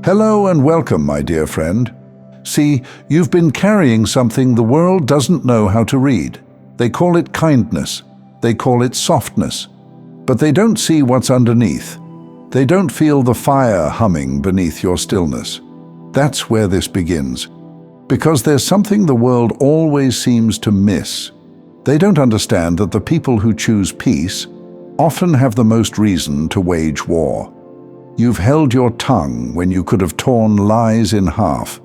Hello and welcome, my dear friend. See, you've been carrying something the world doesn't know how to read. They call it kindness. They call it softness. But they don't see what's underneath. They don't feel the fire humming beneath your stillness. That's where this begins. Because there's something the world always seems to miss. They don't understand that the people who choose peace often have the most reason to wage war. You've held your tongue when you could have torn lies in half.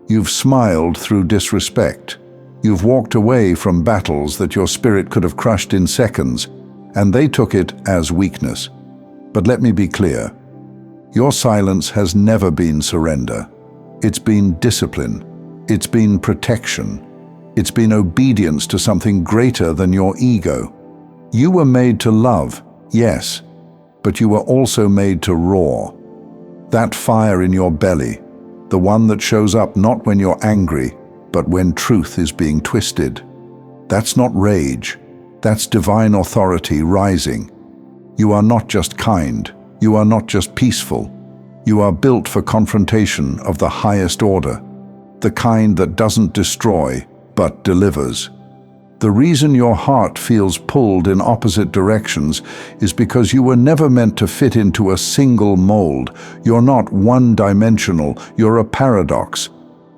You've smiled through disrespect. You've walked away from battles that your spirit could have crushed in seconds, and they took it as weakness. But let me be clear. Your silence has never been surrender. It's been discipline. It's been protection. It's been obedience to something greater than your ego. You were made to love, yes, but you were also made to roar. That fire in your belly, the one that shows up not when you're angry, but when truth is being twisted. That's not rage. That's divine authority rising. You are not just kind. You are not just peaceful. You are built for confrontation of the highest order, the kind that doesn't destroy, but delivers. The reason your heart feels pulled in opposite directions is because you were never meant to fit into a single mold. You're not one-dimensional, you're a paradox,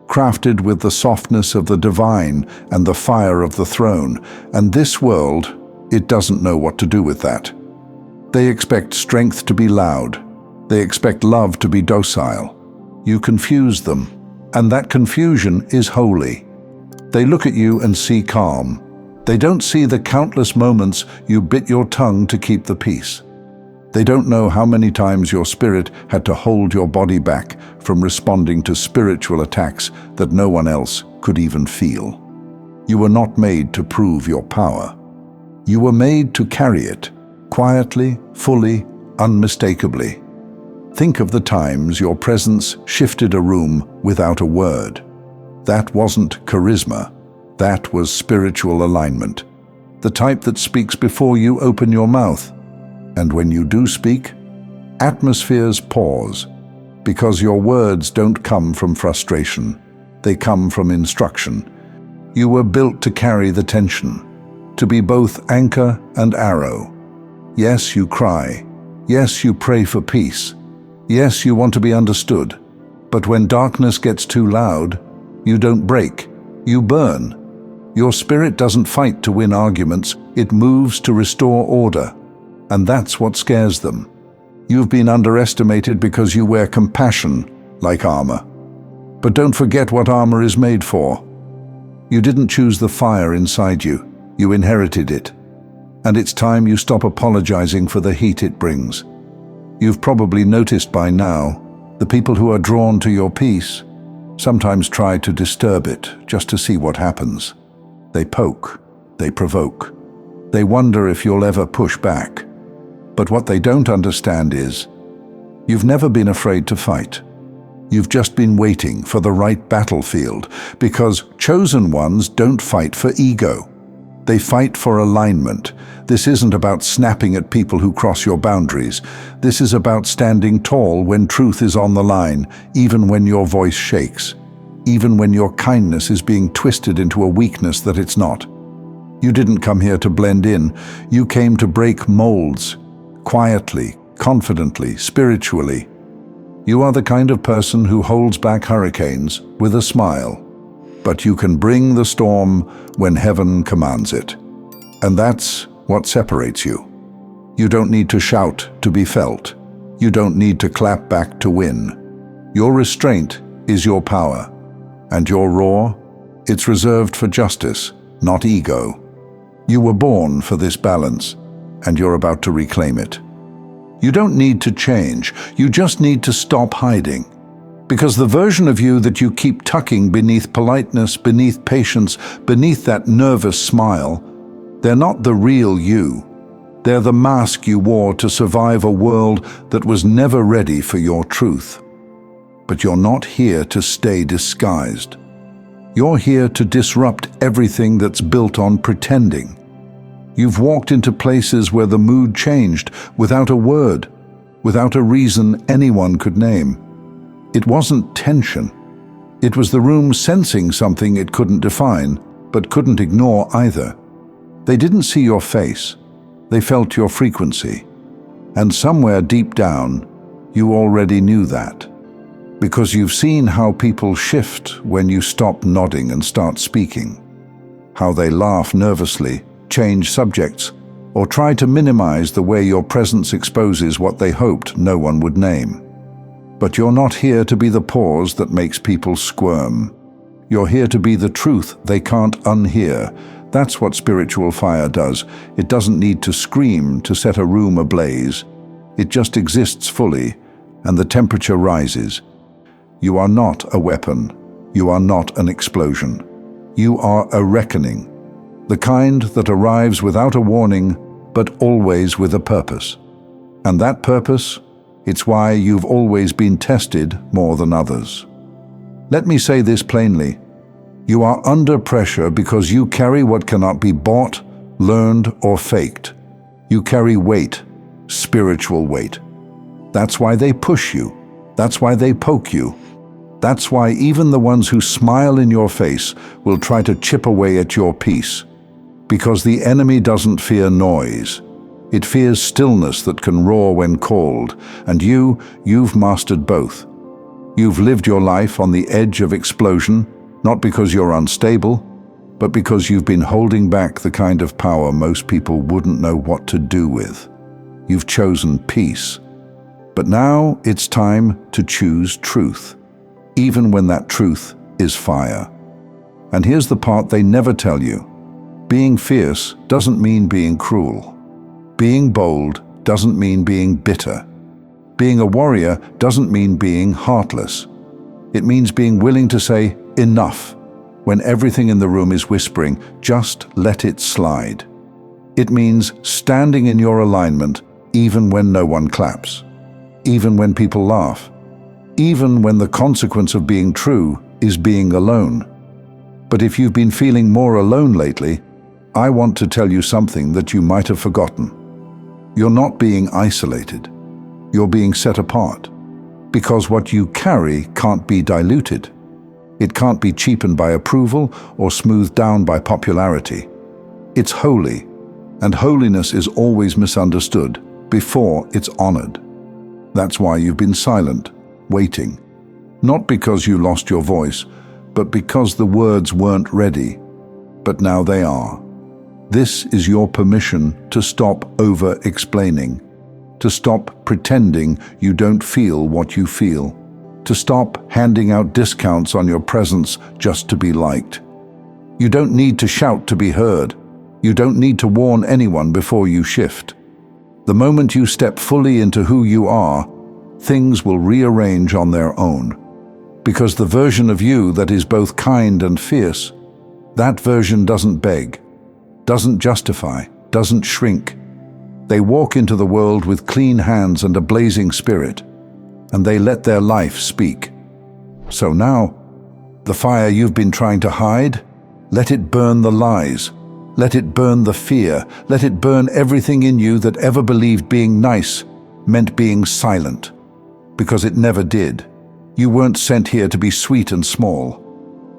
crafted with the softness of the divine and the fire of the throne. And this world, it doesn't know what to do with that. They expect strength to be loud. They expect love to be docile. You confuse them, and that confusion is holy. They look at you and see calm. They don't see the countless moments you bit your tongue to keep the peace. They don't know how many times your spirit had to hold your body back from responding to spiritual attacks that no one else could even feel. You were not made to prove your power. You were made to carry it, quietly, fully, unmistakably. Think of the times your presence shifted a room without a word. That wasn't charisma. That was spiritual alignment. The type that speaks before you open your mouth. And when you do speak, atmospheres pause, because your words don't come from frustration. They come from instruction. You were built to carry the tension, to be both anchor and arrow. Yes, you cry. Yes, you pray for peace. Yes, you want to be understood. But when darkness gets too loud, you don't break, you burn. Your spirit doesn't fight to win arguments, it moves to restore order. And that's what scares them. You've been underestimated because you wear compassion like armor. But don't forget what armor is made for. You didn't choose the fire inside you, you inherited it. And it's time you stop apologizing for the heat it brings. You've probably noticed by now, the people who are drawn to your peace sometimes try to disturb it just to see what happens. They poke, they provoke. They wonder if you'll ever push back. But what they don't understand is, you've never been afraid to fight. You've just been waiting for the right battlefield, because chosen ones don't fight for ego. They fight for alignment. This isn't about snapping at people who cross your boundaries. This is about standing tall when truth is on the line, even when your voice shakes. Even when your kindness is being twisted into a weakness that it's not. You didn't come here to blend in. You came to break molds, quietly, confidently, spiritually. You are the kind of person who holds back hurricanes with a smile, but you can bring the storm when heaven commands it. And that's what separates you. You don't need to shout to be felt. You don't need to clap back to win. Your restraint is your power. And your roar, it's reserved for justice, not ego. You were born for this balance, and you're about to reclaim it. You don't need to change, you just need to stop hiding. Because the version of you that you keep tucking beneath politeness, beneath patience, beneath that nervous smile, they're not the real you. They're the mask you wore to survive a world that was never ready for your truth. But you're not here to stay disguised. You're here to disrupt everything that's built on pretending. You've walked into places where the mood changed without a word, without a reason anyone could name. It wasn't tension. It was the room sensing something it couldn't define, but couldn't ignore either. They didn't see your face. They felt your frequency. And somewhere deep down, you already knew that. Because you've seen how people shift when you stop nodding and start speaking. How they laugh nervously, change subjects, or try to minimize the way your presence exposes what they hoped no one would name. But you're not here to be the pause that makes people squirm. You're here to be the truth they can't unhear. That's what spiritual fire does. It doesn't need to scream to set a room ablaze. It just exists fully, and the temperature rises. You are not a weapon. You are not an explosion. You are a reckoning. The kind that arrives without a warning, but always with a purpose. And that purpose, it's why you've always been tested more than others. Let me say this plainly. You are under pressure because you carry what cannot be bought, learned, or faked. You carry weight, spiritual weight. That's why they push you. That's why they poke you. That's why even the ones who smile in your face will try to chip away at your peace. Because the enemy doesn't fear noise. It fears stillness that can roar when called, and you've mastered both. You've lived your life on the edge of explosion, not because you're unstable, but because you've been holding back the kind of power most people wouldn't know what to do with. You've chosen peace. But now it's time to choose truth, even when that truth is fire. And here's the part they never tell you. Being fierce doesn't mean being cruel. Being bold doesn't mean being bitter. Being a warrior doesn't mean being heartless. It means being willing to say, enough, when everything in the room is whispering, just let it slide. It means standing in your alignment even when no one claps, even when people laugh, even when the consequence of being true is being alone. But if you've been feeling more alone lately, I want to tell you something that you might have forgotten. You're not being isolated. You're being set apart. Because what you carry can't be diluted. It can't be cheapened by approval or smoothed down by popularity. It's holy, and holiness is always misunderstood before it's honored. That's why you've been silent, waiting. Not because you lost your voice, but because the words weren't ready. But now they are. This is your permission to stop over-explaining, to stop pretending you don't feel what you feel, to stop handing out discounts on your presence just to be liked. You don't need to shout to be heard. You don't need to warn anyone before you shift. The moment you step fully into who you are, things will rearrange on their own. Because the version of you that is both kind and fierce, that version doesn't beg, doesn't justify, doesn't shrink. They walk into the world with clean hands and a blazing spirit, and they let their life speak. So now, the fire you've been trying to hide, let it burn the lies, let it burn the fear, let it burn everything in you that ever believed being nice meant being silent, because it never did. You weren't sent here to be sweet and small.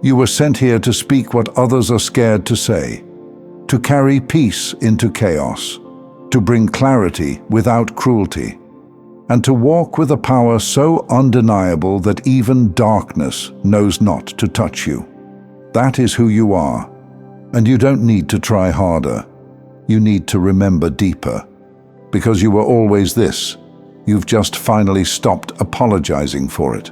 You were sent here to speak what others are scared to say, to carry peace into chaos, to bring clarity without cruelty, and to walk with a power so undeniable that even darkness knows not to touch you. That is who you are, and you don't need to try harder. You need to remember deeper, because you were always this. You've just finally stopped apologizing for it.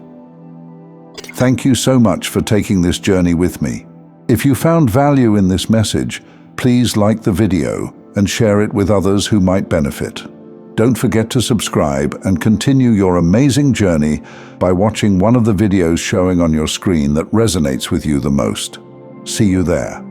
Thank you so much for taking this journey with me. If you found value in this message, please like the video and share it with others who might benefit. Don't forget to subscribe and continue your amazing journey by watching one of the videos showing on your screen that resonates with you the most. See you there.